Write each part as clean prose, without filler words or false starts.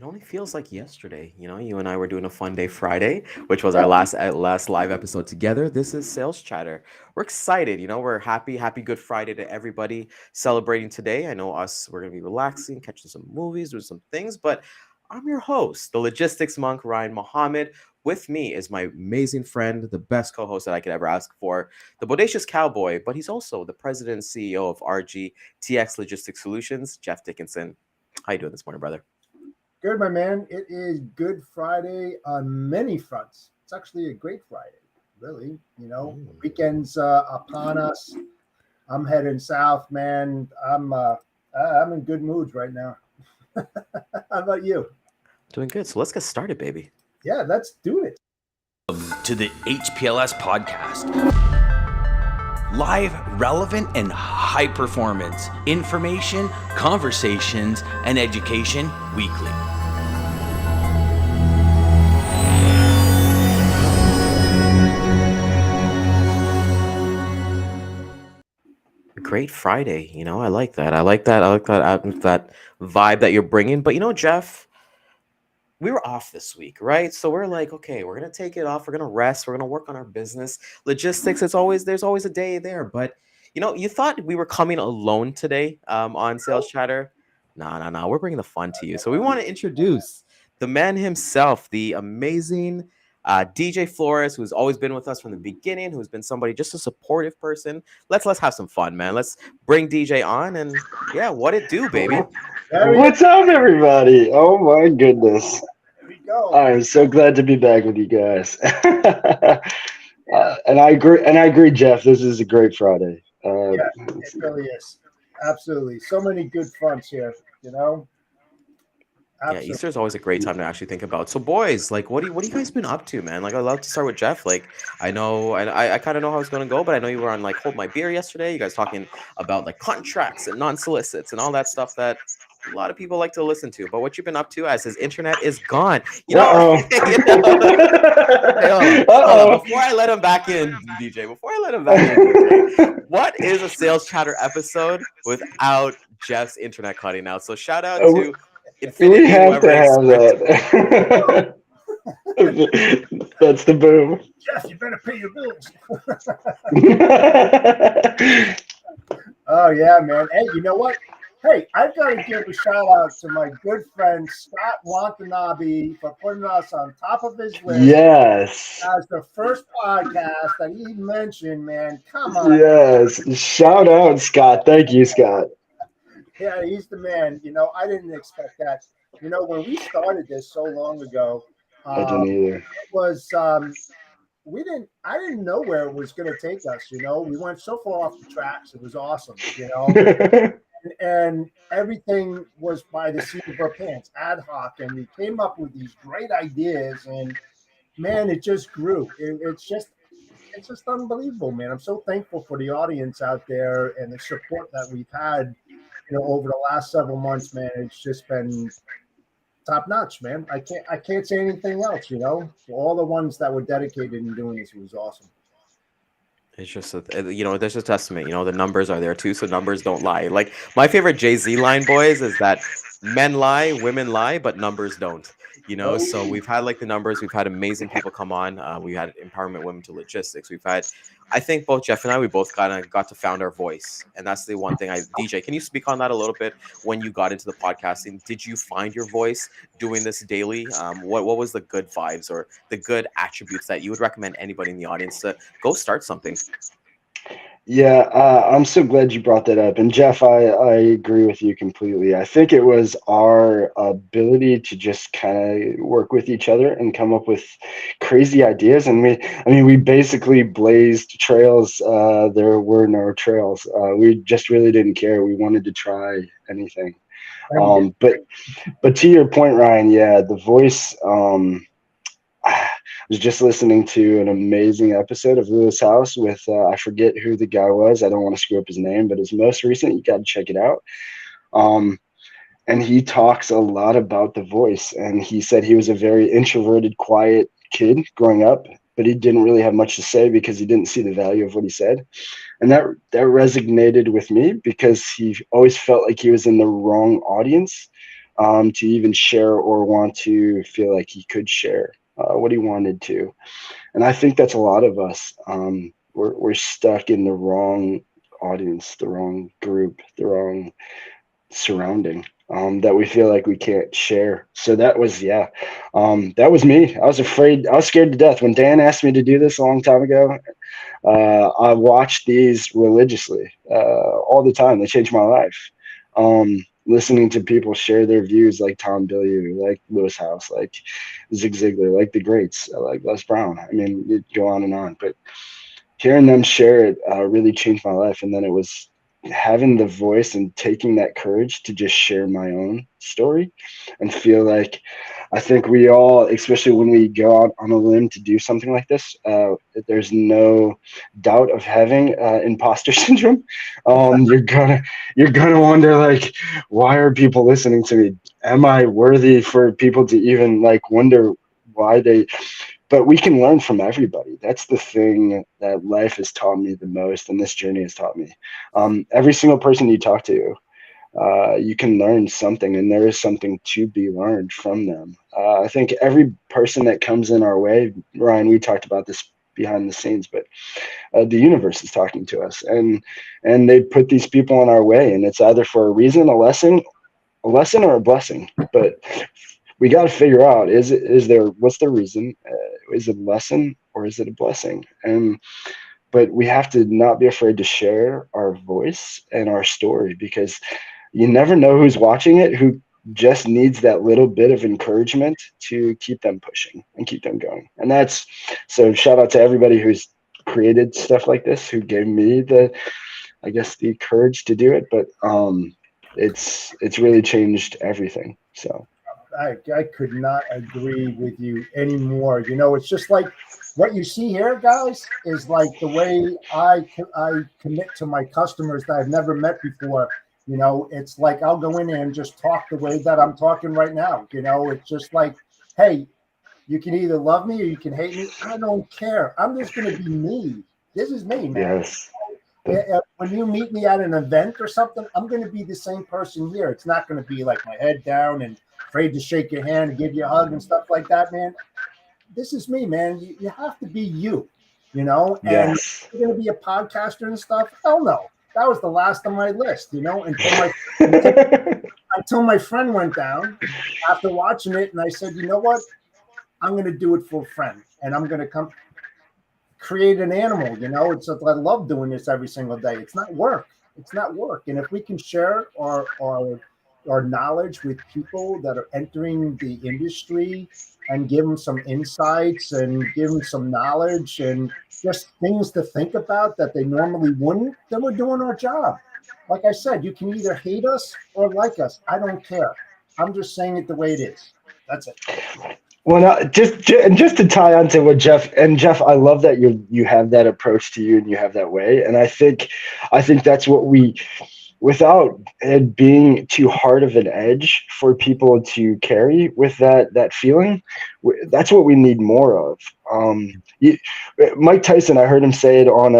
only feels like yesterday. You and I were doing a Fun Day Friday, which was our last live episode together. This is Sales Chatter. We're excited. We're happy Good Friday to everybody celebrating today. I know us, we're gonna be relaxing, catching some movies, doing some things, but I'm your host, the logistics monk, Ryan Mohammed. With me is my amazing friend, the best co-host that I could ever ask for, the bodacious cowboy, but he's also the president and CEO of RGTX Logistics Solutions, Jeff Dickinson. How you doing this morning, brother? Good, my man. It is Good Friday on many fronts. It's actually a great Friday, really. Weekend's upon us. I'm heading south, man. I'm in good moods right now. How about you? Doing good. So let's get started, baby. Yeah, let's do it. To the HPLS podcast. Live, relevant, and high performance information, conversations, and education weekly. Great Friday. I like that. I like that. That vibe that you're bringing. But Jeff, we were off this week, right? So we're like, okay, we're gonna take it off. We're gonna rest. We're gonna work on our business, logistics. There's always a day there. But you thought we were coming alone today on Sales Chatter. No, no. We're bringing the fun to you. So we want to introduce the man himself, the amazing DJ Flores, who's always been with us from the beginning, who's been somebody just a supportive person. Let's have some fun, man. Let's bring DJ on and yeah, what it do, baby. What's up, everybody? Oh my goodness. There we go. I'm so glad to be back with you guys. And I agree, Jeff. This is a great Friday. Yeah, it really is. Absolutely. So many good fronts here. Yeah, Easter is always a great time to actually think about. So, boys, like, what do you guys been up to, man? Like, I'd love to start with Jeff. Like, I know, I kind of know how it's gonna go, but I know you were on like Hold My Beer yesterday. You guys talking about like contracts and non-solicits and all that stuff that a lot of people like to listen to. But what you've been up to as his internet is gone. Hold on. Before I let him back in, DJ. What is a Sales Chatter episode without Jeff's internet cutting out? So shout out to Infinity. We have to have that. That's the boom. Jeff, you better pay your bills. Oh, yeah, man. Hey, you know what? Hey, I've got to give a shout out to my good friend Scott Watanabe for putting us on top of his list. Yes. As the first podcast that he mentioned, man. Come on. Yes. Shout out, Scott. Thank you, Scott. Yeah, he's the man. I didn't expect that. When we started this so long ago, I didn't either. it was I didn't know where it was going to take us. We went so far off the tracks. It was awesome. And everything was by the seat of our pants, ad hoc, and we came up with these great ideas. And man, it just grew. It's just unbelievable, man. I'm so thankful for the audience out there and the support that we've had. Over the last several months, man, it's just been top notch, man. I can't say anything else. All the ones that were dedicated in doing this, it was awesome. It's just there's a testament. The numbers are there too, so numbers don't lie. Like my favorite Jay-Z line, boys, is that men lie, women lie, but numbers don't. So we've had like the numbers. We've had amazing people come on. We had Empowerment Women to Logistics. We've had, I think both Jeff and I, we both kind of got to found our voice, and that's the one thing. DJ, can you speak on that a little bit? When you got into the podcasting, did you find your voice doing this daily? What was the good vibes or the good attributes that you would recommend anybody in the audience to go start something? Yeah, I'm so glad you brought that up. And Jeff, I agree with you completely. I think it was our ability to just kind of work with each other and come up with crazy ideas. And we basically blazed trails. There were no trails. We just really didn't care. We wanted to try anything. But to your point, Ryan, yeah, the voice. I was just listening to an amazing episode of Lewis House with I forget who the guy was. I don't want to screw up his name, but his most recent, you got to check it out. And he talks a lot about the voice. And he said he was a very introverted, quiet kid growing up, but he didn't really have much to say because he didn't see the value of what he said. And that resonated with me because he always felt like he was in the wrong audience to even share or want to feel like he could share what he wanted to. And I think that's a lot of us. We're stuck in the wrong audience, the wrong group, the wrong surrounding, that we feel like we can't share. So that was, yeah, that was me. I was afraid, I was scared to death when Dan asked me to do this a long time ago. I watched these religiously all the time. They changed my life. Listening to people share their views, like Tom Bilyeu, like Lewis House, like Zig Ziglar, like the greats, like Les Brown. I mean, it go on and on. But hearing them share it really changed my life. And then it was having the voice and taking that courage to just share my own story and feel like, I think we all, especially when we go out on a limb to do something like this, there's no doubt of having imposter syndrome. You're gonna wonder, like, why are people listening to me? Am I worthy for people to even like wonder why they? But we can learn from everybody. That's the thing that life has taught me the most, and this journey has taught me. Every single person you talk to, you can learn something, and there is something to be learned from them. I think every person that comes in our way, Ryan, we talked about this behind the scenes, but the universe is talking to us, and they put these people in our way, and it's either for a reason, a lesson, or a blessing. But we got to figure out, is there, what's the reason? Is it a lesson or is it a blessing? And but we have to not be afraid to share our voice and our story, because you never know who's watching it, who just needs that little bit of encouragement to keep them pushing and keep them going. And that's, so shout out to everybody who's created stuff like this, who gave me the, I guess, the courage to do it. But it's really changed everything. So I could not agree with you anymore. You know, it's just like what you see here, guys, is like the way I commit to my customers that I've never met before. You know, it's like I'll go in there and just talk the way that I'm talking right now. You know, it's just like, hey, you can either love me or you can hate me. I don't care. I'm just going to be me. This is me, man. yes. When you meet me at an event or something, I'm going to be the same person here. It's not going to be like my head down and afraid to shake your hand and give you a hug and stuff like that, man. This is me, man. You have to be you, you know, and Yes. you're going to be a podcaster and stuff. Hell no. That was the last on my list, you know, until my friend went down after watching it. And I said, you know what? I'm going to do it for a friend, and I'm going to come create an animal. You know, it's I love doing this every single day. It's not work. It's not work. And if we can share our knowledge with people that are entering the industry and give them some insights and give them some knowledge and just things to think about that they normally wouldn't, then we're doing our job. Like I said, you can either hate us or like us. I don't care. I'm just saying it the way it is. That's it. Well, no, just to tie on to what Jeff, I love that you have that approach to you and you have that way, and I think that's what we, without it being too hard of an edge for people to carry with that feeling, that's what we need more of. Mike Tyson, I heard him say it on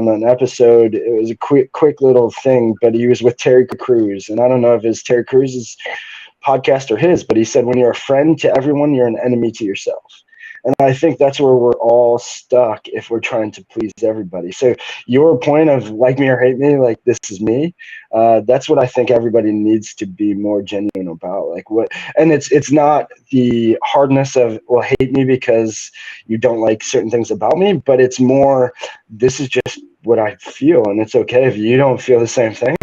an episode. It was a quick little thing, but he was with Terry Crews, and I don't know if it's Terry Crews's podcast or his, but he said, when you're a friend to everyone, you're an enemy to yourself. And I think that's where we're all stuck if we're trying to please everybody. So your point of like me or hate me, like this is me, that's what I think everybody needs to be more genuine about. Like what, and it's not the hardness of, well, hate me because you don't like certain things about me, but it's more, this is just what I feel, and it's okay if you don't feel the same thing.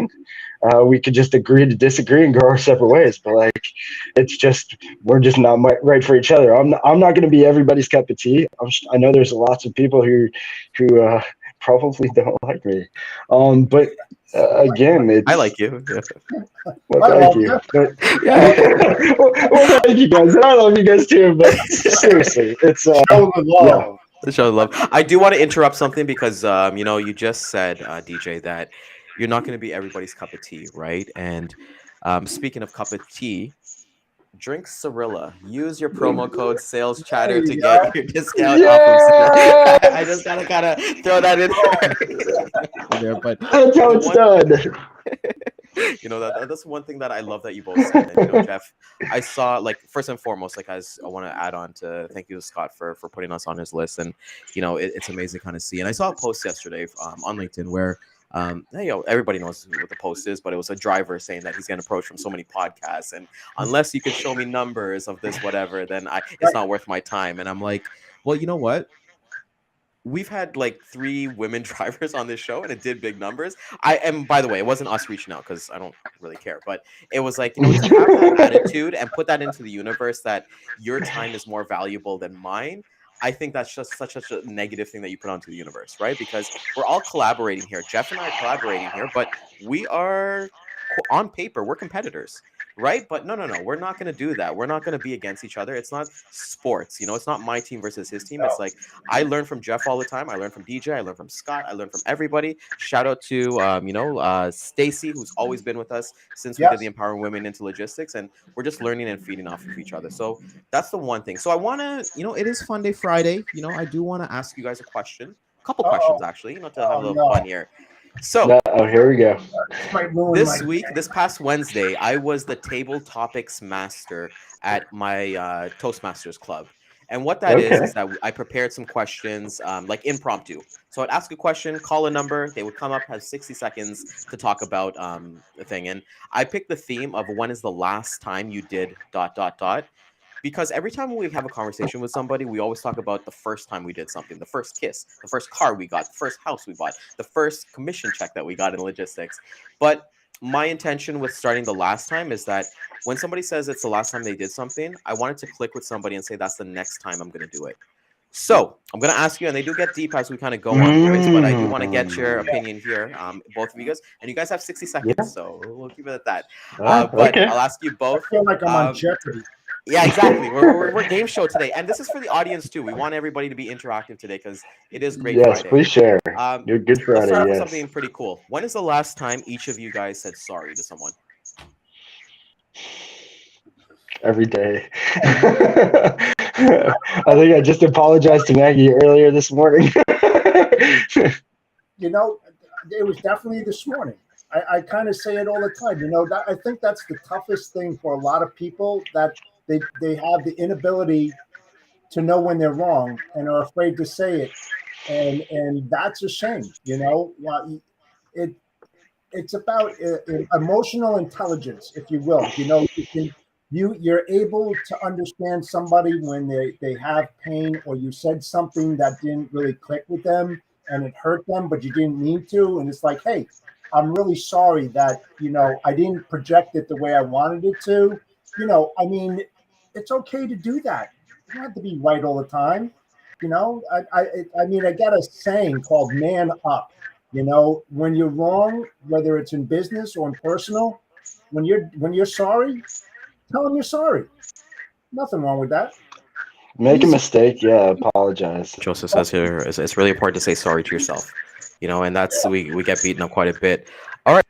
We could just agree to disagree and go our separate ways. But like, it's just, we're just not right for each other. I'm not going to be everybody's cup of tea. I know there's lots of people who probably don't like me. But again, I it's, like you. Yeah. well, I thank love you. you. But, Yeah. well, thank you guys. And I love you guys too. But seriously, it's Show the yeah. love. Show love. I do want to interrupt something because you know, you just said, DJ, that you're not going to be everybody's cup of tea, right? And speaking of cup of tea, drink Cirilla. Use your promo code Sales There Chatter to you get go. your discount off of. I just Yes, gotta kind of throw that in there. But that's how the it's one done. That's one thing that I love that you both said. And Jeff, I saw, like, first and foremost, like, as I want to add on to thank you to Scott for putting us on his list. And it's amazing kind of see. And I saw a post yesterday on LinkedIn where everybody knows what the post is, but it was a driver saying that he's getting approached from so many podcasts, and unless you can show me numbers of this whatever, then it's Right. not worth my time. And I'm like, well, you know what? We've had like 3 women drivers on this show and it did big numbers. And by the way, it wasn't us reaching out because I don't really care, but it was like, to have that attitude and put that into the universe that your time is more valuable than mine. I think that's just such a negative thing that you put onto the universe, right? Because we're all collaborating here. Jeff and I are collaborating here, but we are on paper, we're competitors, right? But no, we're not going to do that. We're not going to be against each other. It's not sports, it's not my team versus his team. No. It's like I learn from Jeff all the time. I learn from DJ. I learn from Scott. I learn from everybody. Shout out to Stacy, who's always been with us since we did the Yes. Empowering Women into Logistics, and we're just learning and feeding off of each other. So that's the one thing. So I want to, it is Fun Day Friday. I do want to ask you guys a question, a couple questions actually, to have a Oh, little no. fun here. So Here we go. This might ruin this my week, day. this past Wednesday, I was the table topics master at my Toastmasters club. And what that is Okay. that I prepared some questions, like impromptu. So I'd ask a question, call a number, they would come up, have 60 seconds to talk about the thing. And I picked the theme of when is the last time you did ... Because every time we have a conversation with somebody, we always talk about the first time we did something, the first kiss, the first car we got, the first house we bought, the first commission check that we got in logistics. But my intention with starting the last time is that when somebody says it's the last time they did something, I wanted to click with somebody and say that's the next time I'm going to do it. So I'm going to ask you, and they do get deep as we kind of go on, boys, but I do want to get your opinion here, both of you guys, and you guys have 60 seconds, so we'll keep it at that. But Okay. I'll ask you both. I feel like I'm on Jeopardy. Yeah, exactly. We're game show today, and this is for the audience too. We want everybody to be interactive today because it is Great Yes, Friday. please share. You're Good Let's Friday. start off with Yes. something pretty cool. When is the last time each of you guys said sorry to someone? Every day. I think I just apologized to Maggie earlier this morning. It was definitely this morning. I kind of say it all the time. I think that's the toughest thing for a lot of people, that they have the inability to know when they're wrong and are afraid to say it, and that's a shame. It's about emotional intelligence, if you will. You're able to understand somebody when they have pain, or you said something that didn't really click with them and it hurt them, but you didn't mean to. And it's like, hey, I'm really sorry that, I didn't project it the way I wanted it to. It's okay to do that. You don't have to be right all the time. I got a saying called "man up." When you're wrong, whether it's in business or in personal, when you're sorry, tell them you're sorry. Nothing wrong with that. Make a mistake, apologize. Joseph says here, it's really important to say sorry to yourself. And that's we get beaten up quite a bit. All right.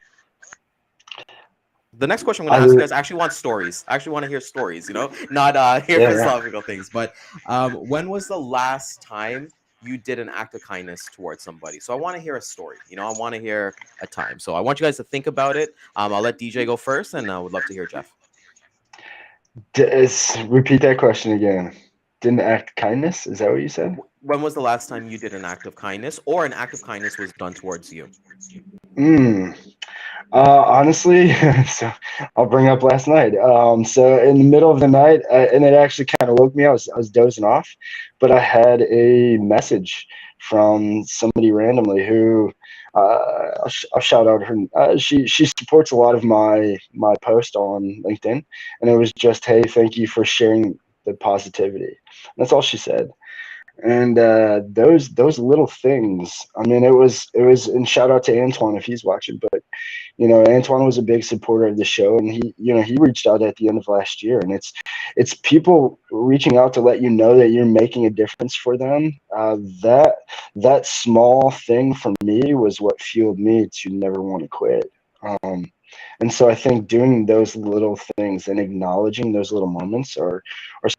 The next question I'm going to ask you guys, I actually want stories. I actually want to hear stories, not hear philosophical things. But when was the last time you did an act of kindness towards somebody? So I want to hear a story. I want to hear a time. So I want you guys to think about it. I'll let DJ go first, and I would love to hear Jeff. Repeat that question again. Didn't act kindness? Is that what you said? When was the last time you did an act of kindness, or an act of kindness was done towards you? Honestly, so I'll bring up last night. So in the middle of the night, and it actually kind of woke me. I was dozing off, but I had a message from somebody randomly who I'll shout out her. She supports a lot of my post on LinkedIn, and it was just, hey, thank you for sharing the positivity. That's all she said. And those little things. I mean, it was. And shout out to Antoine if he's watching. But Antoine was a big supporter of the show, and he reached out at the end of last year. And it's people reaching out to let you know that you're making a difference for them. That small thing for me was what fueled me to never want to quit. And so I think doing those little things and acknowledging those little moments are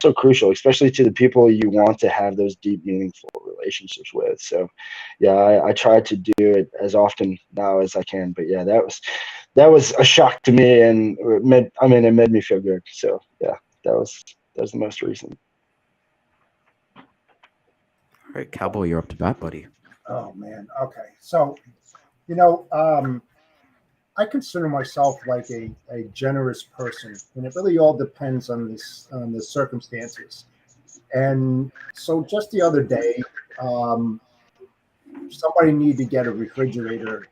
so crucial, especially to the people you want to have those deep, meaningful relationships with. So, yeah, I try to do it as often now as I can. But yeah, that was a shock to me, and it made me feel good. So yeah, that was the most recent. All right, Cowboy, you're up to bat, buddy. Oh man. Okay. So, I consider myself like a generous person, and it really all depends on the circumstances. And so, just the other day, um, somebody needed to get a refrigerator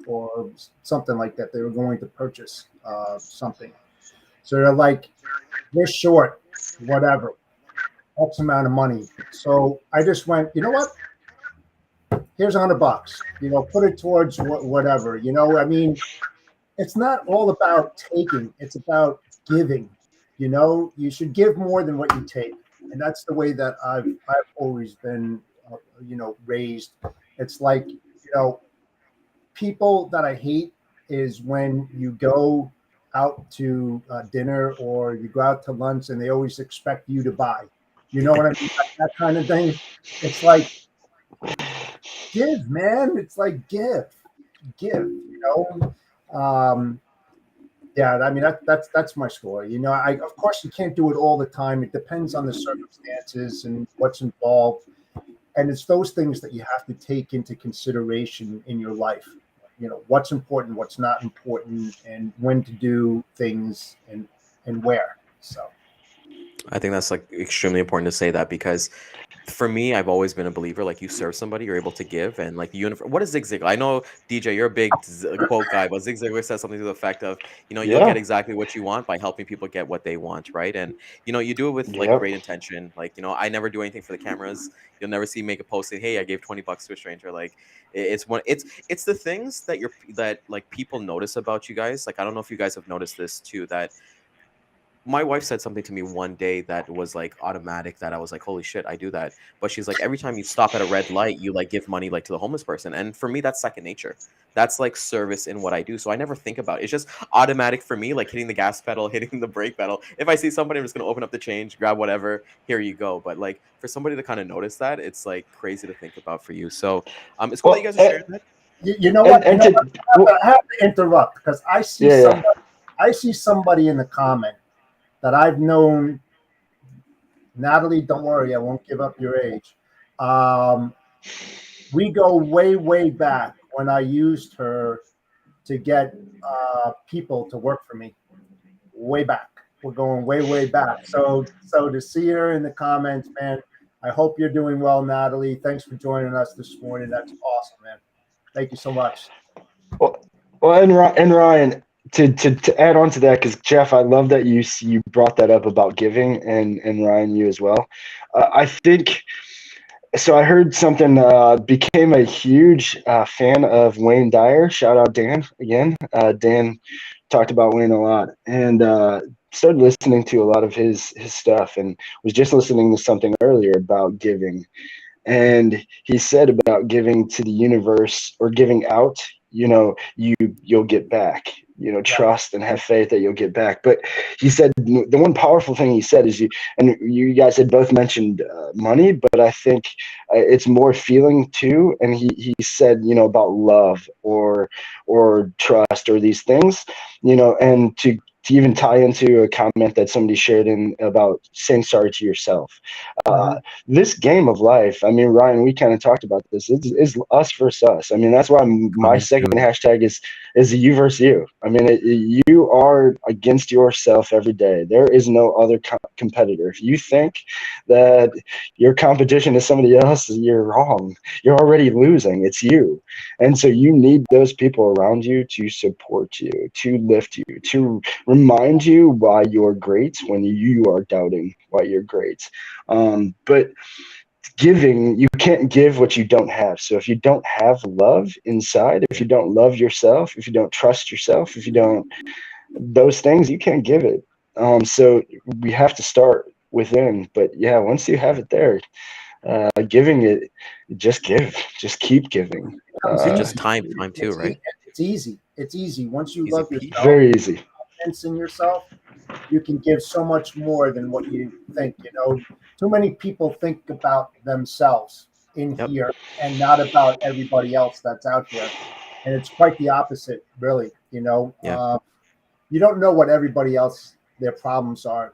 or something like that. They were going to purchase something, so they're like, they're short, whatever, X amount of money. So I just went, you know what? Here's $100. Put it towards whatever. I mean, it's not all about taking, it's about giving. You should give more than what you take, and that's the way that I've always been raised. It's like, people that I hate is when you go out to dinner or you go out to lunch and they always expect you to buy, you know what I mean, that kind of thing. It's like, give, man. It's like, give. Yeah, I mean, that's my story. I, of course, you can't do it all the time. It depends on the circumstances and what's involved, and it's those things that you have to take into consideration in your life. What's important, what's not important, and when to do things, and where. So I think that's like extremely important to say that because for me, I've always been a believer. Like you serve somebody, you're able to give, and like the uniform. What is Zig Ziglar? I know DJ, you're a big quote guy, but Zig Ziglar says something to the effect of, you'll get Yeah. exactly what you want by helping people get what they want, right? And you do it with like Yep. great intention. Like I never do anything for the cameras. You'll never see me make a post saying, "Hey, I gave $20 to a stranger." Like it's the things that that like people notice about you guys. Like I don't know if you guys have noticed this too, that my wife said something to me one day that was like automatic, that I was like, holy shit, I do that. But she's like, every time you stop at a red light, you like give money like to the homeless person. And for me, that's second nature. That's like service in what I do. So I never think about it. It's just automatic for me, like hitting the gas pedal, hitting the brake pedal. If I see somebody, I'm just gonna open up the change, grab whatever, here you go. But like for somebody to kind of notice that, it's like crazy to think about for you. So it's cool that you Well, guys are sharing that. you know and what? and to well, I have to interrupt because yeah, yeah. I see somebody in the comment that I've known. Natalie, don't worry, I won't give up your age. Um, we go way, way back when I used her to get people to work for me. Way back. We're going way, way back. So to see her in the comments, man, I hope you're doing well, Natalie. Thanks for joining us this morning. That's awesome, man. Thank you so much. Well, and Ryan, to add on to that, because Jeff, I love that you brought that up about giving, and Ryan, you as well. I think so. I heard something. Became a huge fan of Wayne Dyer. Shout out Dan again. Dan talked about Wayne a lot, and started listening to a lot of his stuff, and was just listening to something earlier about giving, and he said about giving to the universe or giving out, you'll get back, Yeah. trust and have faith that you'll get back. But he said the one powerful thing he said is and you guys had both mentioned money, but I think it's more feeling too. And he said, about love or trust or these things, and to even tie into a comment that somebody shared in about saying sorry to yourself. Mm-hmm. This game of life, I mean, Ryan, we kind of talked about this. It's us versus us. I mean, that's why my Coming second soon. hashtag is you versus you. I mean, you are against yourself every day. There is no other competitor. If you think that your competition is somebody else, you're wrong. You're already losing. It's you. And so you need those people around you to support you, to lift you, to remind you why you're great when you are doubting why you're great. But giving, you can't give what you don't have. So if you don't have love inside, if you don't love yourself, if you don't trust yourself, if you don't, those things, you can't give it. So we have to start within. But yeah, once you have it there, giving it, just give, just keep giving. It's It's Uh, just time too, It's right? it's easy. It's easy. Once you Easy love peasy. yourself, Very easy. confidence in yourself, you can give so much more than what you think. Too many people think about themselves in Yep. here and not about everybody else that's out there. and it's quite the opposite, really. Yeah. You don't know what everybody else their problems are.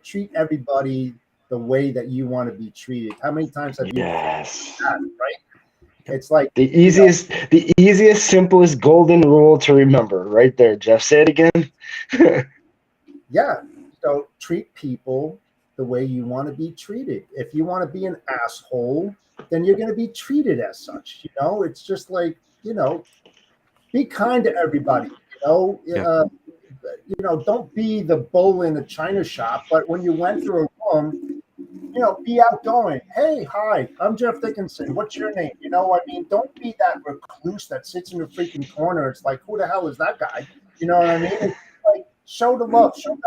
Treat everybody the way that you want to be treated. How many times have you Yes. that, right? Yep. It's like The easiest, simplest golden rule to remember, right there, Jeff. Say it again. yeah. So treat people the way you want to be treated. If you want to be an asshole, then you're going to be treated as such. It's just like be kind to everybody. Yeah. Don't be the bull in a china shop. But when you went through a room, be outgoing. Hey, hi, I'm Jeff Dickinson. What's your name? Don't be that recluse that sits in the freaking corner. It's like, who the hell is that guy? You know what I mean? It's like, show the love, show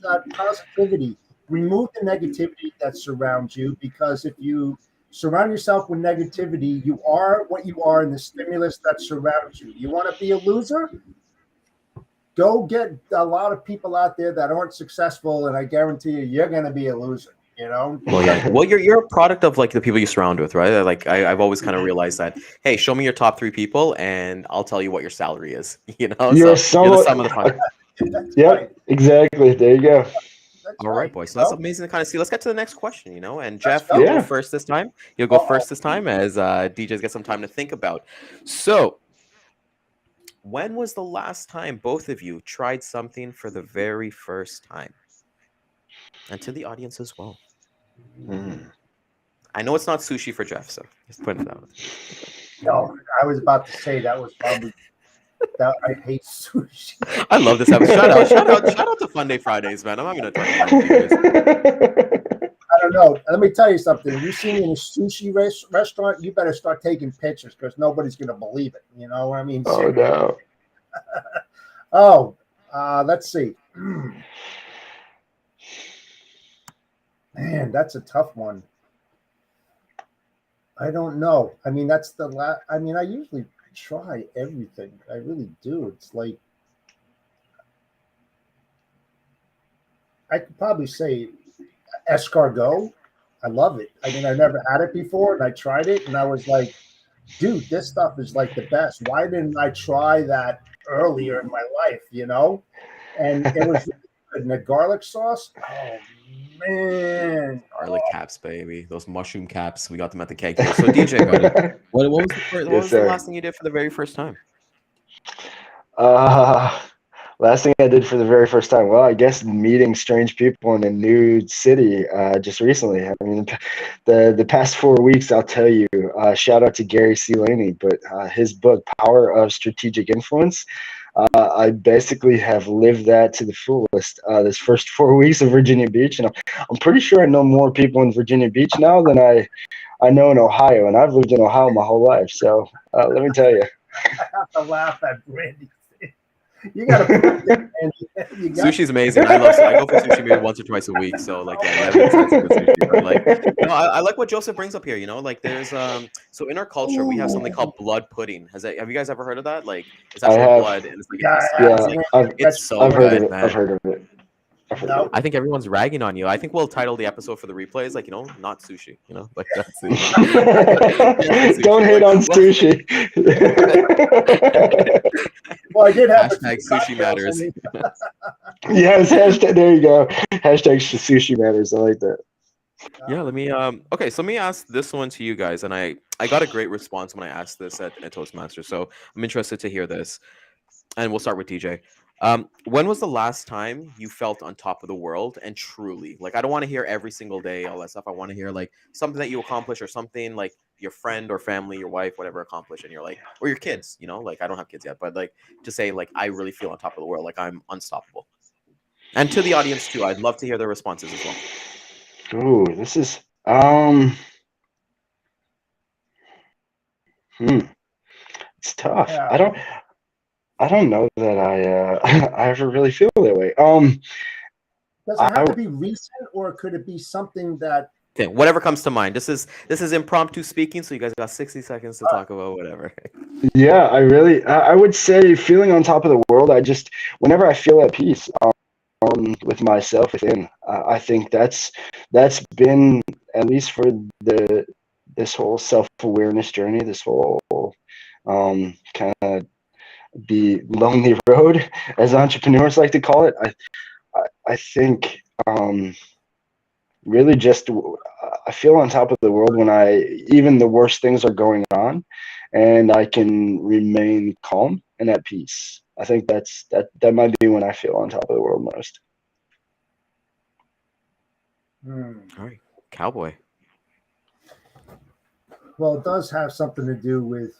that positivity. Remove the negativity that surrounds you, because if you surround yourself with negativity, you are what you are in the stimulus that surrounds you. You want to be a loser? Go get a lot of people out there that aren't successful, and I guarantee you're going to be a loser. Well, yeah. Well, you're a product of like the people you surround with, right? Like I've always kind of realized that. Hey, show me your top 3 people, and I'll tell you what your salary is. You're So you're the somewhat. sum of the fun. That's right. Yep, exactly. There you go. That's All right, right. boys. So that's amazing to kind of see. Let's get to the next question. And Let's Jeff, you'll go. go Yeah. first this time. You'll go Uh-oh. first this time as DJs get some time to think about. So, when was the last time both of you tried something for the very first time? And to the audience as well. Mm. I know it's not sushi for Jeff, so just putting it out. No, I was about to say that was probably that. I hate sushi. I love this episode. Shout out to Fun Day Fridays, man. I'm having a ton of fun with you guys. I don't know. Let me tell you something. You see me in a sushi restaurant, you better start taking pictures, because nobody's going to believe it. You know what I mean? Oh no. Oh, let's see. Man, that's a tough one. I don't know. That's the last. I usually try everything. I really do. It's like I could probably say escargot. I love it. I never had it before, and I tried it, and I was like, dude, this stuff is like the best. Why didn't I try that earlier in my life? And it was really good. And the garlic sauce, oh man. Garlic caps, baby. Those mushroom caps. We got them at the keg here. So DJ, buddy, what was what Yes, was the sir. last thing you did for the very first time? Last thing I did for the very first time, well, I guess meeting strange people in a new city just recently. The past 4 weeks, I'll tell you, shout out to Gary C. Laney, but his book, Power of Strategic Influence, I basically have lived that to the fullest this first 4 weeks of Virginia Beach. And I'm pretty sure I know more people in Virginia Beach now than I know in Ohio. And I've lived in Ohio my whole life. So let me tell you. I have to laugh at Brandy. You got to prove it, Brandy. Sushi's amazing. I go for sushi maybe once or twice a week. So like, yeah, you have good sense of good sushi. But like, I like what Joseph brings up here. Like there's so in our culture we have something called blood pudding. Have you guys ever heard of that? Like it's I actual have. blood and it's like Yeah, it's like it's so I've heard good, of it. man. I've heard of it. No. I think everyone's ragging on you. I think we'll title the episode for the replays, like, not sushi, like that's it. Don't hate on sushi. Well, I did have Hashtag sushi matters. Yes, hashtag, there you go. Hashtag sushi matters. I like that. Yeah, let me okay, so let me ask this one to you guys. And I got a great response when I asked this at Toastmasters. So I'm interested to hear this. And we'll start with DJ. When was the last time you felt on top of the world and truly? Like, I don't want to hear every single day, all that stuff. I want to hear like something that you accomplish or something like your friend or family, your wife, whatever accomplished, and you're like, or your kids, like I don't have kids yet, but like to say like I really feel on top of the world, like I'm unstoppable. And to the audience too, I'd love to hear their responses as well. Ooh, this is it's tough. Yeah. I don't know that I ever really feel that way. Does it have to be recent, or could it be something that? Okay, whatever comes to mind. This is impromptu speaking, so you guys got 60 seconds to talk about whatever. Yeah, I would say feeling on top of the world. Whenever I feel at peace with myself within, I think that's been, at least for this whole self-awareness journey, this whole kind of the lonely road, as entrepreneurs like to call it. I think really just I feel on top of the world when even the worst things are going on, and I can remain calm and at peace. I think that might be when I feel on top of the world most. All right, cowboy. Well, it does have something to do with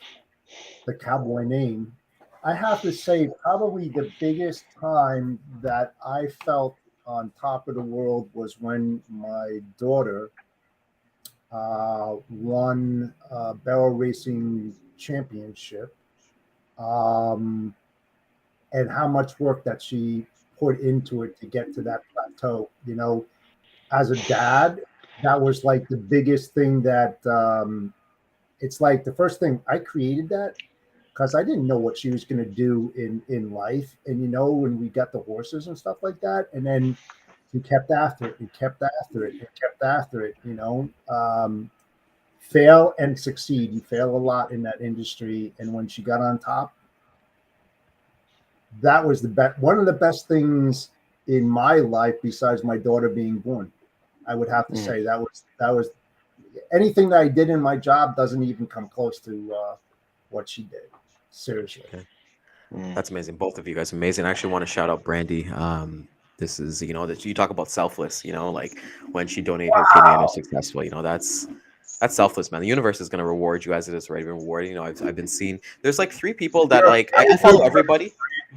the cowboy name. I have to say, probably the biggest time that I felt on top of the world was when my daughter won a barrel racing championship, um, and how much work that she put into it to get to that plateau. As a dad, that was like the biggest thing that it's like the first thing I created that because I didn't know what she was going to do in life. And when we got the horses and stuff like that, and then he kept after it and kept after it and kept after it. Fail and succeed. You fail a lot in that industry, and when she got on top, that was one of the best things in my life besides my daughter being born. I would have to say that was anything that I did in my job doesn't even come close to what she did. Seriously. Okay. That's amazing. Both of you guys amazing. I actually want to shout out Brandy. This is that you talk about selfless. Like when she donated her kidney and is successful. That's selfless, man. The universe is gonna reward you as it has already been rewarding. I've been seeing. There's like 3 people that You're a like very I follow good everybody.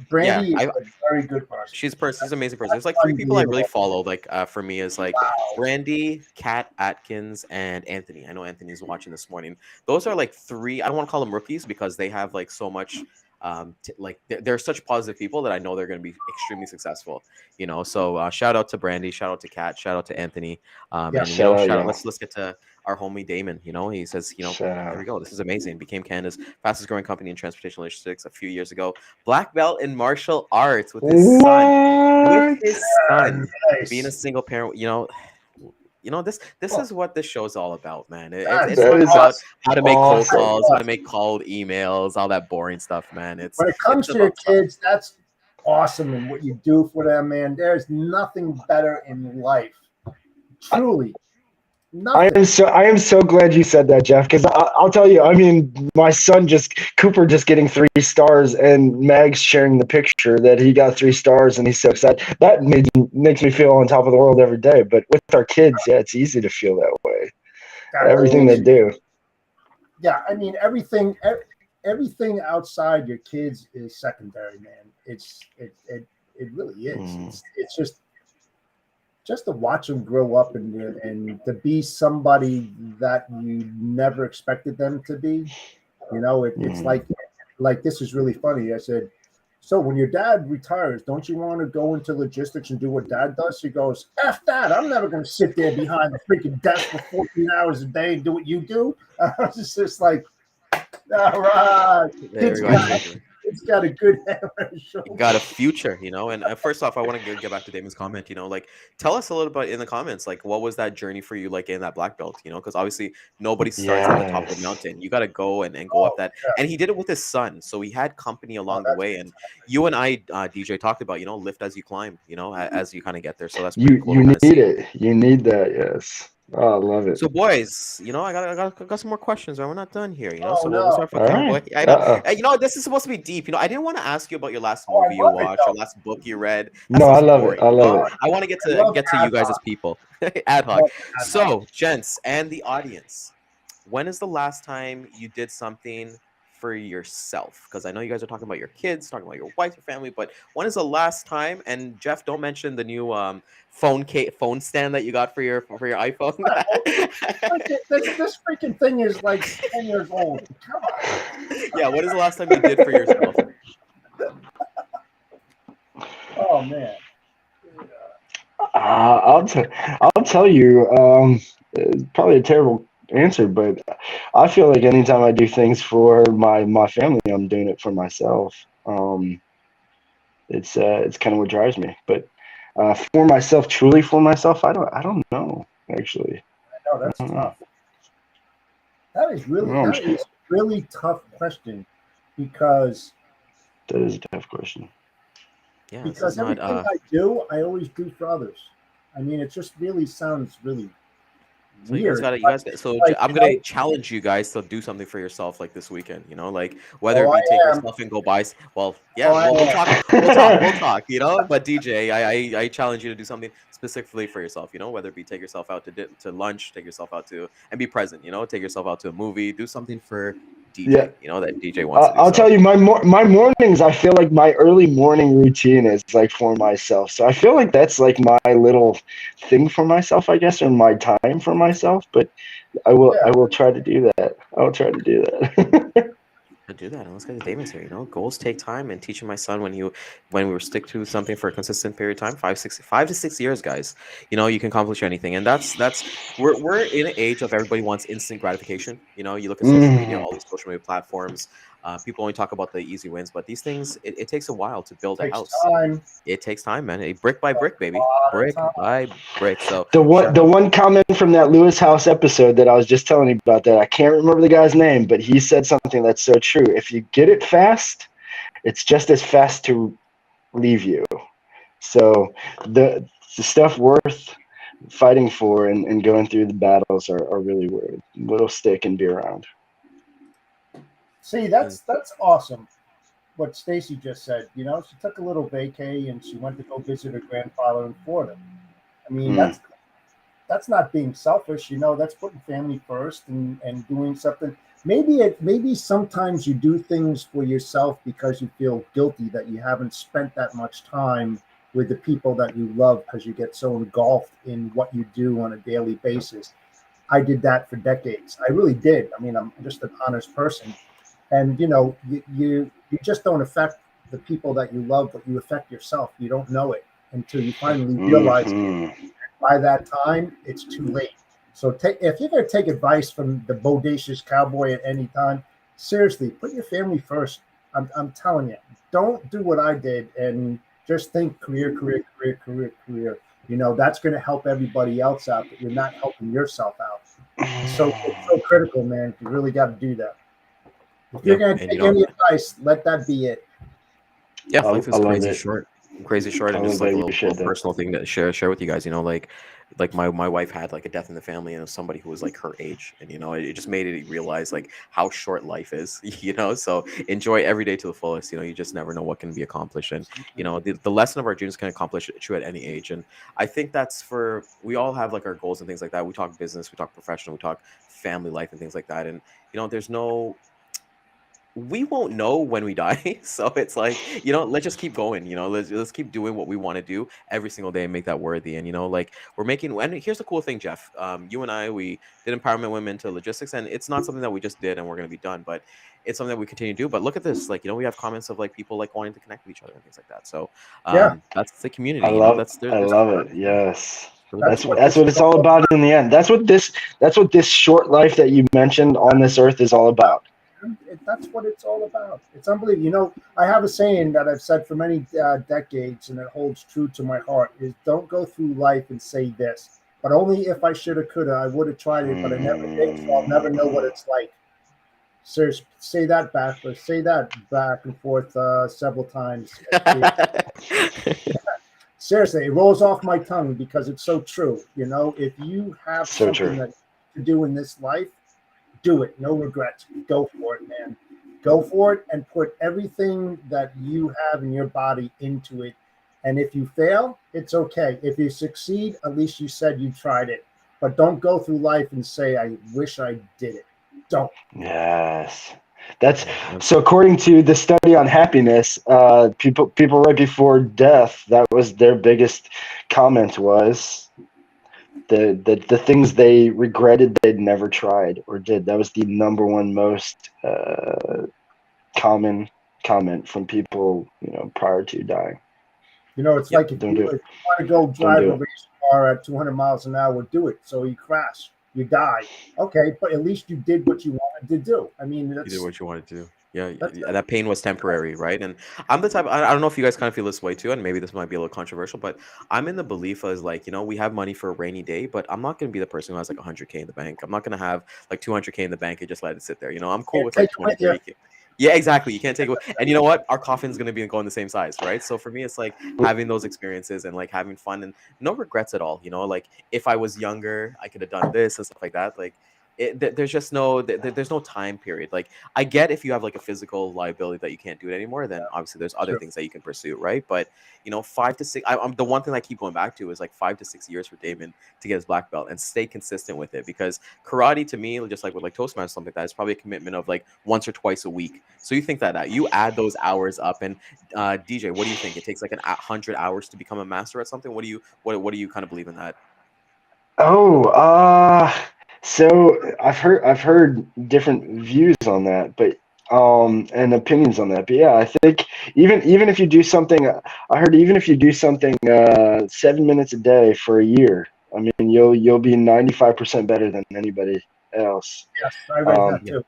Brandy Yeah, is a very good person. she's an amazing person. There's like 3 people I really Unbelievable. follow. Like for me is like Wow. Brandy, Kat Atkins, and Anthony. I know Anthony's watching this morning. Those are like 3. I don't want to call them rookies because they have like so much. Like they're such positive people that I know they're going to be extremely successful. So shout out to Brandy, shout out to Kat, shout out to Anthony, Yeah. and Shout out, shout out. y'all. Let's get to our homie Daman. He says, Shout here out. we go. This is amazing. Became Canada's fastest growing company in transportation logistics a few years ago. Black belt in martial arts with his son. With What? his son being a Nice. single parent. This Well, is what this show's all about, man. It's that's That not is about awesome. how to make cold awesome. calls, how to Awesome. make cold emails, all that boring stuff, man. When it It's comes to your about fun. kids, that's awesome. And what you do for them, man, there's nothing better in life. Truly, nothing. I am so glad you said that, Jeff. Because I'll tell you, I mean, my son Cooper just getting 3 stars, and Mags sharing the picture that he got 3 stars, and he's so excited. That makes me feel on top of the world every day. But with our kids, yeah, it's easy to feel that way. Everything they Absolutely. do. Yeah, I mean everything outside your kids is secondary, man. It really is. It's just to watch them grow up and to be somebody that you never expected them to be. It's Mm. like this is really funny. I said, so when your dad retires, don't you want to go into logistics and do what dad does? He goes, F that. I'm never going to sit there behind the freaking desk for 14 hours a day and do what you do. I was just like, all right, There kid's we go. got it's got a good head on his shoulder. Got a future, And first off, I want to get back to Damon's comment. Like tell us a little bit in the comments, like what was that journey for you, like in that black belt? Because obviously nobody starts at the top of the Yes. mountain. You got to go and go up Oh that. yeah, And he did it with his son, so he had company oh, along the that's way. And you and I, DJ, talked about lift as you climb. As you kind of get there. So that's pretty You cool to you kind of need see. it. You need that. Yes. Oh, I love it. So, boys, I got some more questions. Right? We're not done here. oh So we'll no. start for All Cowboy. right. I know. Uh-oh. This is supposed to be deep. I didn't want to ask you about your last Oh, I movie you love it watched or though. last book you read. That No, I stuff's love it. boring. I love it. I want to get I to love get to ad you guys as hoc. people. Ad I hoc. love ad hoc. So, gents and the audience, when is the last time you did something for yourself? Because I know you guys are talking about your kids, talking about your wife, your family, but when is the last time? And Jeff, don't mention the new phone stand that you got for your iPhone. This freaking thing is like 10 years old. Come on. Yeah, what is the last time you did for yourself? Oh man. I'll tell you. It's probably a terrible answer, but I feel like anytime I do things for my family, I'm doing it for myself. It's kind of what drives me. But for myself, truly for myself, I don't know actually. No, I that's don't know. tough. That is I don't really know. that is really tough question. because That is a tough question. Yeah, this is because not. everything I do, I always do for others. I mean, it just really sounds really So weird, you guys. So like I'm gonna challenge you guys to do something for yourself, like this weekend. You know, like whether oh, it I be take am, yourself and go buy. Well, oh, yeah. I Well, we'll am. talk. We'll talk. We'll talk. You know. But DJ, I challenge you to do something specifically for yourself. You know, whether it be take yourself out to lunch, take yourself out to and be present. You know, take yourself out to a movie. Do something for Yeah, DJ. You know that DJ wants to do. I'll So tell you, my mornings. I feel like my early morning routine is like for myself. So I feel like that's like my little thing for myself, I guess, or my time for myself. But I Yeah, will try to do that. I will try to do that. to do that. And let's get to Damon's here. You know, goals take time. And teaching my son when we were stick to something for a consistent period of time, 5 to 6 years, guys. You know, you can accomplish anything. And that's we're in an age of everybody wants instant gratification. You know, you look at social media, Mm, all these social media platforms. People only talk about the easy wins, but these things it takes a while to build a takes house. time, It takes time, man. Brick by brick, a baby. lot of Brick time. by brick. So the shout one comment from that Lewis House episode that I was just telling you about, that I can't remember the guy's name, but he said something that's so true. If you get it fast, it's just as fast to leave you. So the stuff worth fighting for and going through the battles are really worth it. Little stick and be around. See, out. that's awesome. What Stacy just said. You know, she took a little vacay and she went to go visit her grandfather in Florida. I mean, Mm, that's not being selfish. You know, that's putting family first and doing something. Maybe sometimes you do things for yourself because you feel guilty that you haven't spent that much time with the people that you love because you get so engulfed in what you do on a daily basis. I did that for decades. I really did. I mean, I'm just an honest person, and you just don't affect the people that you love, but you affect yourself. You don't know it until you finally realize hmm by that time it's too late. So if you're going to take advice from the bodacious cowboy at any time, seriously, put your family first. I'm telling you, don't do what I did and just think career, career, career, career, career. You know, that's going to help everybody else out, but you're not helping yourself out. It's so critical, man. You really got to do that. If you're Yeah, going to and take any advice, let that be it. yeah, life I is love crazy it. short, crazy short, I and love just like that a you little shared that. personal thing to share with you guys. You know, like my wife had like a death in the family, and it was somebody who was like her age, and you know, it just made it realize like how short life is. You know, so enjoy every day to the fullest. You know, you just never know what can be accomplished, and you know, the lesson of our dreams can accomplish it true at any age. And I think that's for we all have like our goals and things like that. We talk business, we talk professional, we talk family life and things like that. And you know, there's no we won't know when we die. So it's like, you know, let's just keep going. You know, let's keep doing what we want to do every single day and make that worthy. And you know, like we're making. And here's the cool thing, Jeff. You and I, we did empowerment women to logistics, and it's not something that we just did and we're gonna be done, but it's something that we continue to do. But look at this, like you know, we have comments of like people like wanting to connect with each other and things like that. So Yeah, that's the community. You know, that's I there's love it. Yes. really that's beautiful. what That's this what is it's all all about in the end. That's what this short life that you mentioned on this earth is all about. That's what it's all about. It's unbelievable. You know, I have a saying that I've said for many decades, and it holds true to my heart: is don't go through life and say this, but only if I shoulda, coulda, I would have tried it, but I never did, so I'll never know what Mm. it's like. Seriously, say that backwards. Say that back and forth several times. Seriously, it rolls off my tongue because it's so true. You know, if you have So true. something that to do in this life, do it. No regrets. Go for it, man. Go for it and put everything that you have in your body into it. And if you fail, it's okay. If you succeed, at least you said you tried it. But don't go through life and say, I wish I did it. Don't. Yes. That's Yeah, so according to the study on happiness, people right before death, that was their biggest comment was the things they regretted they'd never tried or did. That was the number one most common comment from people, prior to dying. You know, it's yep. like Don't do if it. you want to go Don't drive do a it. race car at 200 miles an hour, do it. So you crash, you die. Okay, but at least you did what you wanted to do. I mean, You did what you wanted to do. Yeah, that's it. that pain was temporary, right? And I'm the type. I don't know if you guys kind of feel this way too, and maybe this might be a little controversial, but I'm in the belief as like, you know, we have money for a rainy day, but I'm not going to be the person who has like 100K in the bank. I'm not going to have like 200K in the bank and just let it sit there. You know, I'm cool Can't with take like it 20, with you. 30K. Yeah, exactly. You can't take away. And you know what? Our coffin's gonna be going the same size, right? So for me, it's like having those experiences and like having fun and no regrets at all. You know, like if I was younger, I could have done this and stuff like that. Like there's just no there's no time period. Like I get if you have like a physical liability that you can't do it anymore, then obviously there's other True. things that you can pursue, right? But you know, 5 to 6. I'm the one thing I keep going back to is like 5 to 6 years for Damon to get his black belt and stay consistent with it because karate to me, just like with like Toastmasters, something like that, is probably a commitment of like once or twice a week. So you think that you add those hours up, and DJ, what do you think? It takes like 100 hours to become a master at something. What do you kind of believe in that? Oh, so I've heard different views on that, but and opinions on that. But yeah, I think even if you do something, I heard even if you do something 7 minutes a day for a year, I mean you'll be 95% better than anybody else. Yes, I read Um, that Yeah, too.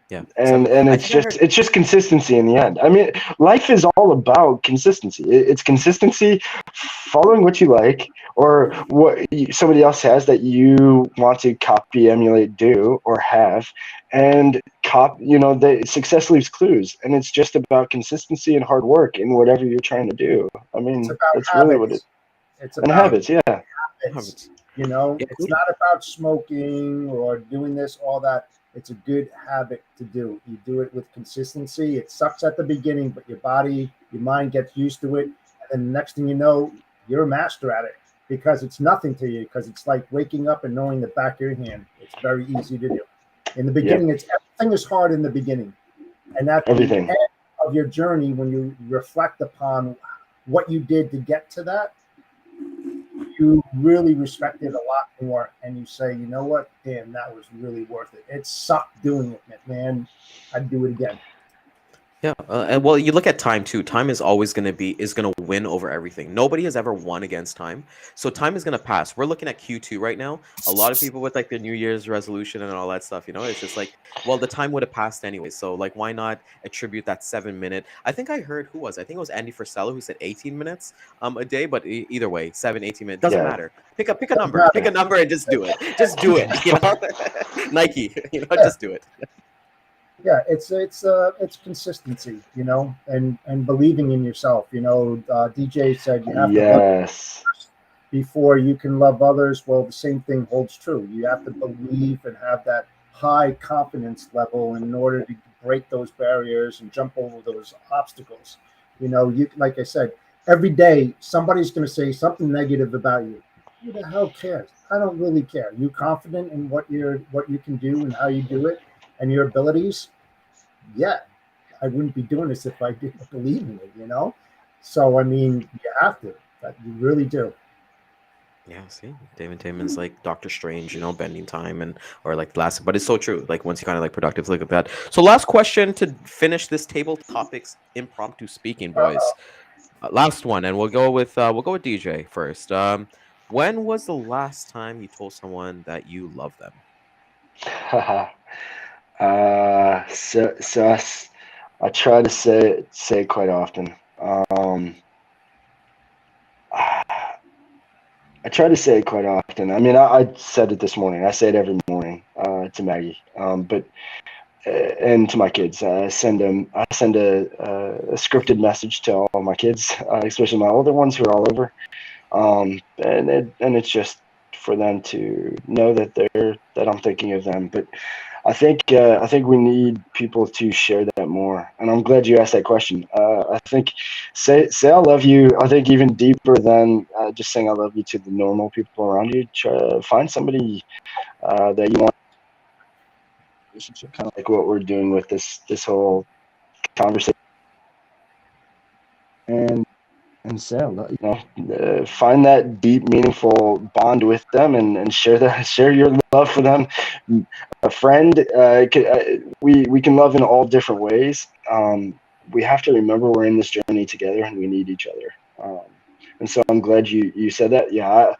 yeah. and Seven. and I it's think I heard. just consistency in the end. I mean, life is all about consistency. It's consistency, following what you like or what somebody else has that you want to copy, emulate, do or have, and the success leaves clues, and it's just about consistency and hard work in whatever you're trying to do. I It's mean, about that's really what it. habits. It's And about habits, yeah. habits. Habits. You know, Yeah, it's good. not about smoking or doing this, all that. It's a good habit to do. You do it with consistency. It sucks at the beginning, but your body, your mind gets used to it. And then the next thing you know, you're a master at it because it's nothing to you, because it's like waking up and knowing the back of your hand. It's very easy to do. In the Yep. beginning, it's everything is hard in the beginning. And at the Everything. end of your journey, when you reflect upon what you did to get to that, you really respect it a lot more, and you say, you know what, damn, that was really worth it. It sucked doing it, man. I'd do it again. Yeah, and well, you look at time too. Time is always going to win over everything. Nobody has ever won against time, so time is going to pass. We're looking at Q2 right now. A lot of people with like their New Year's resolution and all that stuff. You know, it's just like, well, the time would have passed anyway. So like, why not attribute that 7 minute? I think I heard who was. I think it was Andy Frisella who said 18 minutes a day. But either way, 18 minutes doesn't Yeah. matter. Pick a Doesn't number. Pick matter. a number and just do it. Just do it. You know, Nike. You know, Yeah, just do it. yeah. It's consistency, and believing in yourself. DJ said you have to love Yes. before you can love others. Well, the same thing holds true. You have to believe and have that high confidence level in order to break those barriers and jump over those obstacles. You like I said, every day somebody's going to say something negative about you. Who the hell cares? I don't really care. You confident in what you can do and how you do it and your abilities? Yeah, I wouldn't be doing this if I didn't believe in it. So I mean, you have to. You really do. Yeah, see, David Taman's like Doctor Strange, you know, bending time and or like last, but it's so true. Like once you kind of like productive look at that. So last question to finish this table topics impromptu speaking, boys. Last one, and we'll go with DJ first. When was the last time you told someone that you love them? I try to say it quite often. I try to say it quite often. I mean, I said it this morning. I say it every morning to Maggie, but and to my kids. I send a scripted message to all my kids, especially my older ones who are all over. And it's just for them to know that I'm thinking of them. But I think we need people to share that more. And I'm glad you asked that question. I think say I love you. I think even deeper than just saying I love you to the normal people around you. Try to find somebody that you want a relationship, kind of like what we're doing with this whole conversation. And say, find that deep, meaningful bond with them, and share your love for them. A friend, we can love in all different ways. We have to remember we're in this journey together, and we need each other. And so I'm glad you said that. Yeah,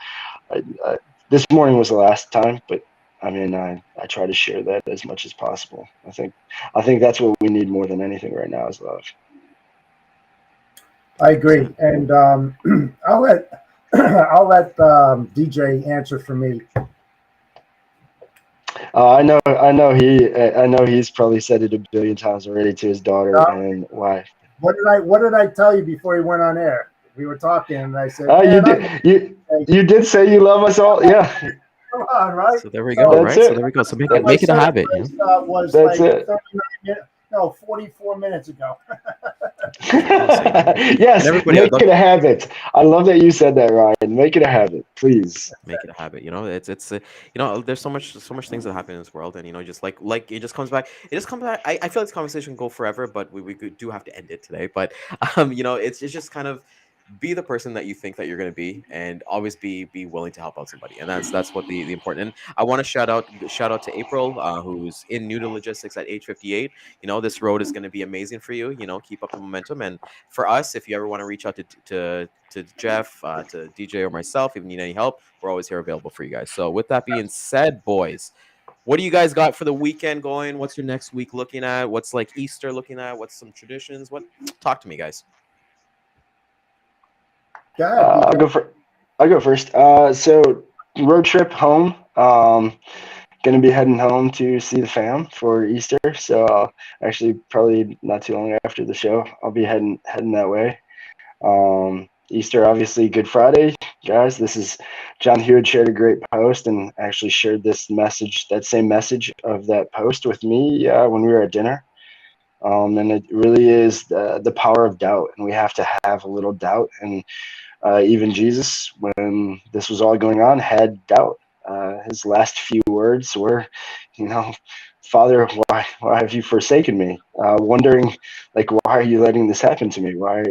this morning was the last time, but I mean, I try to share that as much as possible. I think that's what we need more than anything right now is love. I Yeah. agree, and I'll let I'll let DJ answer for me. I know he's probably said it a billion times already to his daughter Uh, and wife. what did I tell you before he went on air? We were talking, and I said, You "Man, I did you did say you love us all. Yeah, come on, right?" So there we go, So, that's right? So there it. we go. So make so it my make it a son habit, you know. was That's like it. 44 minutes ago. There you go. So you know, and Yes, everybody, make it a habit. I love that you said that, Ryan. Make it a habit, please. make it a habit. You know, it's you know, there's so much things that happen in this world, and you know, just like it just comes back. It just comes back. I feel like this conversation can go forever, but do have to end it today. But you know, it's just kind of be the person that you think that you're going to be, and always be willing to help out somebody, and that's what the important. And I want to shout out to April, who's in new to logistics at age 58. You know, this road is going to be amazing for you. You know, keep up the momentum. And for us, if you ever want to reach out to Jeff, to DJ, or myself, if you need any help, we're always here available for you guys. So with that being said, boys, what do you guys got for the weekend going? What's your next week looking at? What's like Easter looking at? What's some traditions? What Talk to me, guys. Go ahead, I'll DJ. go for I'll go first. So road trip home. Gonna be heading home to see the fam for Easter. So actually, probably not too long after the show, I'll be heading that way. Easter, obviously, Good Friday, guys. This is John Hewitt shared a great post and actually shared this message, that same message of that post with me when we were at dinner. And it really is the power of doubt, and we have to have a little doubt. And even Jesus, when this was all going on, had doubt. His last few words were, you know, Father, why have you forsaken me? Wondering, like, why are you letting this happen to me? Why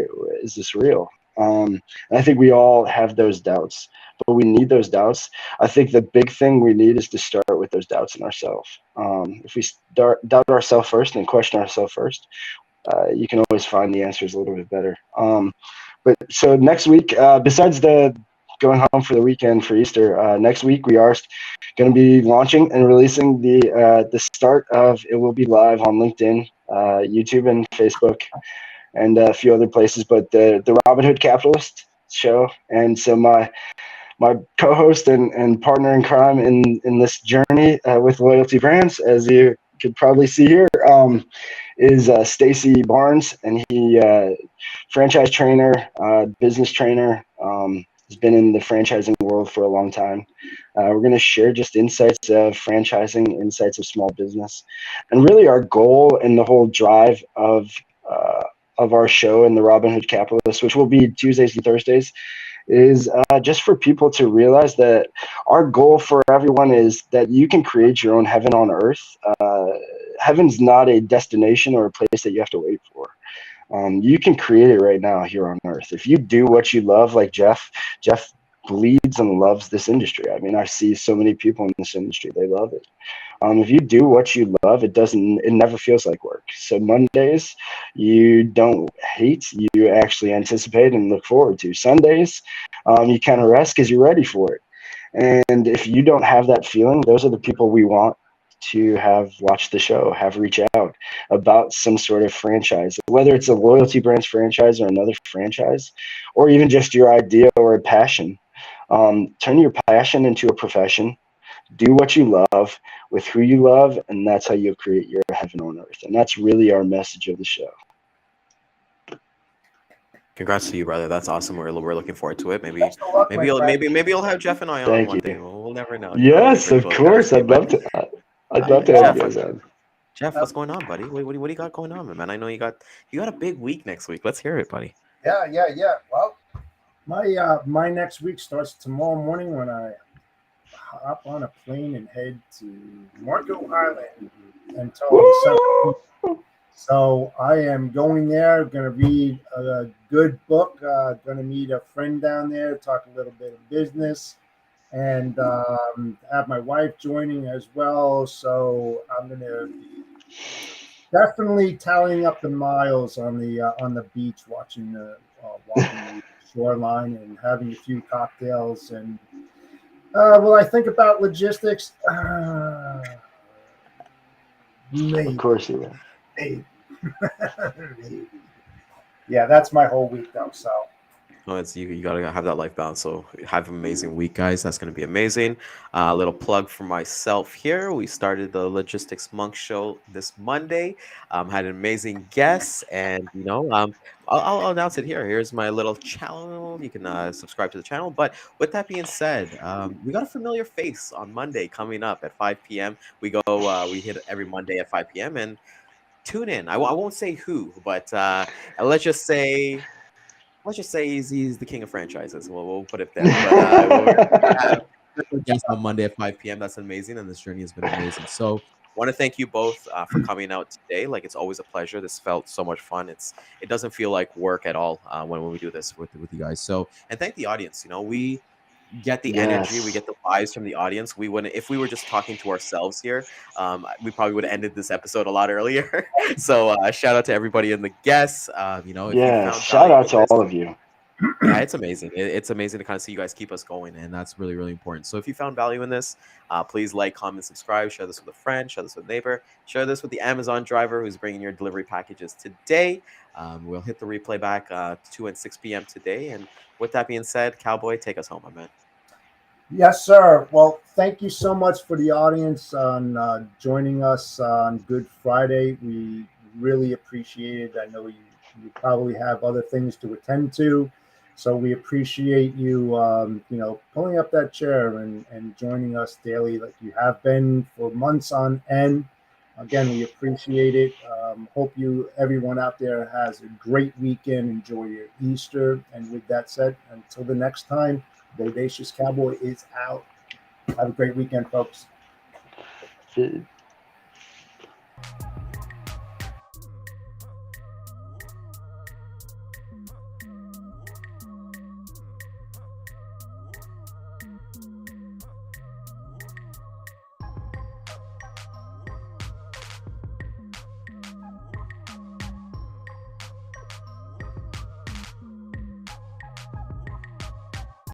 is this real? And I think we all have those doubts, but we need those doubts. I think the big thing we need is to start with those doubts in ourselves. If we doubt ourselves first and question ourselves first, you can always find the answers a little bit better. But so next week, besides the going home for the weekend for Easter, next week we are going to be launching and releasing the start of it will be live on LinkedIn, YouTube, and Facebook, and a few other places. But the Robin Hood Capitalist show, and so my co-host and partner in crime in this journey with Loyalty Brands, as you could probably see here, is Stacy Barnes, and he franchise trainer, business trainer. Has been in the franchising world for a long time. We're going to share just insights of franchising, insights of small business, and really our goal and the whole drive of our show and the Robin Hood Capitalist, which will be Tuesdays and Thursdays, is just for people to realize that our goal for everyone is that you can create your own heaven on earth. Heaven's not a destination or a place that you have to wait for. You can create it right now here on earth. If you do what you love, like Jeff bleeds and loves this industry. I mean, I see so many people in this industry, they love it. If you do what you love, it never feels like work. So Mondays, you don't hate, you actually anticipate and look forward to. Sundays, you kind of rest because you're ready for it. And if you don't have that feeling, those are the people we want to have watch the show, have reach out about some sort of franchise, whether it's a Loyalty Brands franchise or another franchise, or even just your idea or a passion. Turn your passion into a profession. Do what you love with who you love, and that's how you'll create your heaven on earth. And that's really our message of the show. Congrats to you, brother. That's awesome. We're looking forward to it. Maybe Best of luck, maybe my you'll friend. maybe you'll have Jeff and I on Thank one day. you. We'll never know. You know, it'll be Yes, of virtual course. capacity. But I'd love to have Jeff, you guys on. Jeff, what's going on, buddy? What do you got going on, man? I know you got a big week next week. Let's hear it, buddy. Yeah. Well, my next week starts tomorrow morning when I hop on a plane and head to Marco Island until December. Woo! So I am going there, going to read a good book, going to meet a friend down there, talk a little bit of business, and have my wife joining as well. So I'm going to definitely tallying up the miles on the beach, watching the walking the shoreline and having a few cocktails. And will I think about logistics? Of Maybe, course you will. maybe, maybe. Yeah, that's my whole week though. So No, it's you. You gotta have that life balance. So have an amazing week, guys. That's gonna be amazing. A little plug for myself here. We started the Logistics Monk Show this Monday. Had an amazing guest, and I'll announce it here. Here's my little channel. You can subscribe to the channel. But with that being said, we got a familiar face on Monday coming up at 5 p.m. We go. We hit every Monday at 5 p.m. and tune in. I won't say who, but let's just say he's the king of franchises. We'll put it there. But we're gonna have special guest on Monday at 5 p.m. That's amazing, and this journey has been amazing. So, want to thank you both for coming out today. Like it's always a pleasure. This felt so much fun. It doesn't feel like work at all when we do this with you guys. So, and thank the audience. We get the energy, we Yes. get the vibes from the audience. We wouldn't if we were just talking to ourselves here. We probably would have ended this episode a lot earlier. So, shout out to everybody and the guests. If you Yes. found Shout value out in to this, all of you. yeah, it's amazing. It's amazing to kind of see you guys keep us going, and that's really, really important. So if you found value in this, please like, comment, subscribe, share this with a friend, share this with a neighbor, share this with the Amazon driver who's bringing your delivery packages today. We'll hit the replay back 2 and 6 p.m. today. And with that being said, Cowboy, take us home, my man. Yes, sir. Well, thank you so much for the audience on joining us on Good Friday. We really appreciate it. I know you probably have other things to attend to, so we appreciate you, pulling up that chair and joining us daily, like you have been for months on end. Again, we appreciate it. Hope everyone out there, has a great weekend. Enjoy your Easter. And with that said, until the next time. Bodacious Cowboy is out. Have a great weekend, folks.